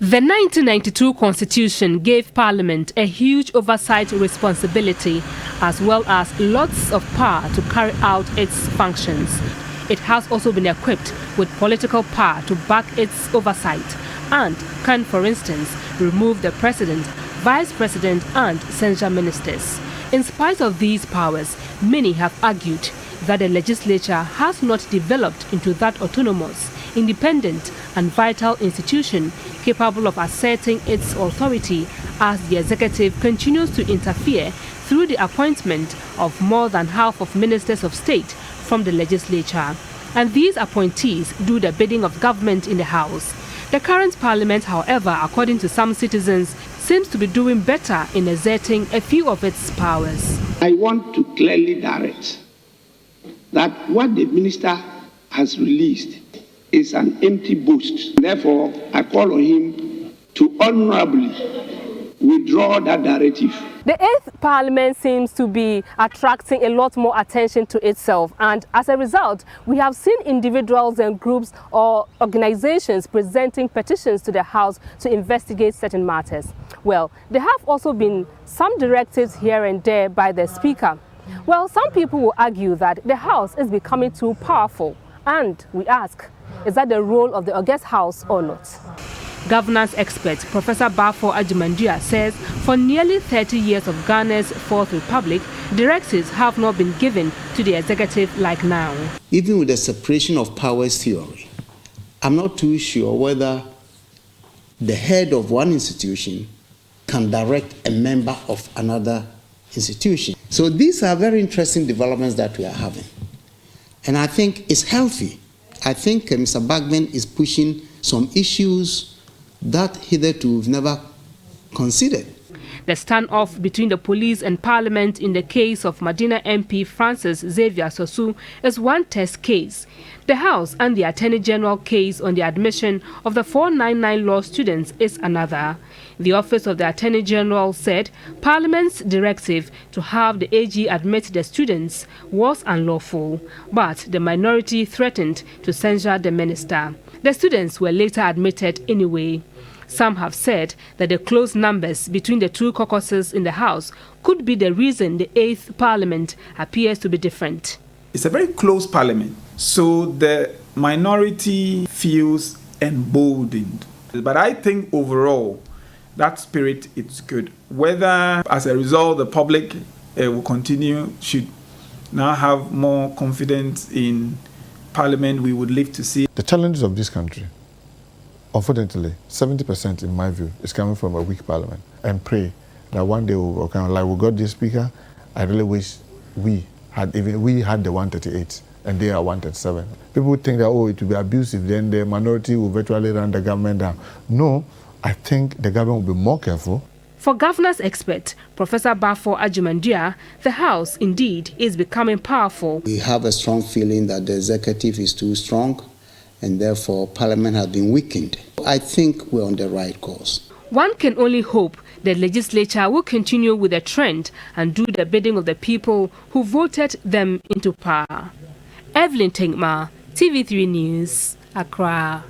The 1992 Constitution gave Parliament a huge oversight responsibility as well as lots of power to carry out its functions. It has also been equipped with political power to back its oversight and can, for instance, remove the President, Vice President and censure ministers. In spite of these powers, many have argued that the legislature has not developed into that autonomous, independent and vital institution capable of asserting its authority as the executive continues to interfere through the appointment of more than half of ministers of state from the legislature. And these appointees do the bidding of government in the House. The current parliament, however, according to some citizens, seems to be doing better in exerting a few of its powers. I want to clearly direct that what the minister has released is an empty boast. Therefore, I call on him to honorably withdraw that directive. The 8th Parliament seems to be attracting a lot more attention to itself, and as a result, we have seen individuals and groups or organizations presenting petitions to the House to investigate certain matters. Well, there have also been some directives here and there by the Speaker. Well, some people will argue that the House is becoming too powerful, and we ask, is that the role of the august House or not? Governance expert Professor Parl says for nearly 30 years of Ghana's Fourth Republic, directives have not been given to the executive like now. Even with the separation of powers theory, I'm not too sure whether the head of one institution can direct a member of another institution. So these are very interesting developments that we are having. And I think it's healthy. I think Mr. Bagman is pushing some issues that hitherto we've never considered. The standoff between the police and Parliament in the case of Medina MP Francis Xavier Sosu is one test case. The House and the Attorney General case on the admission of the 499 law students is another. The Office of the Attorney General said Parliament's directive to have the AG admit the students was unlawful, but the minority threatened to censure the minister. The students were later admitted anyway. Some have said that the close numbers between the two caucuses in the House could be the reason the 8th Parliament appears to be different. It's a very close parliament, so the minority feels emboldened. But I think overall, that spirit is good. Whether as a result the public will continue, should now have more confidence in Parliament, we would live to see. The challenges of this country, unfortunately, 70% in my view is coming from a weak Parliament. And pray that one day we'll kind of like we got this speaker. I really wish we had the 138 and they are 137. People think that it will be abusive, then the minority will virtually run the government down. No, I think the government will be more careful. For governance expert Professor Parl, the House indeed is becoming powerful. We have a strong feeling that the executive is too strong and therefore Parliament has been weakened. I think we're on the right course. One can only hope the legislature will continue with the trend and do the bidding of the people who voted them into power. Evelyn Tinkma, TV3 News, Accra.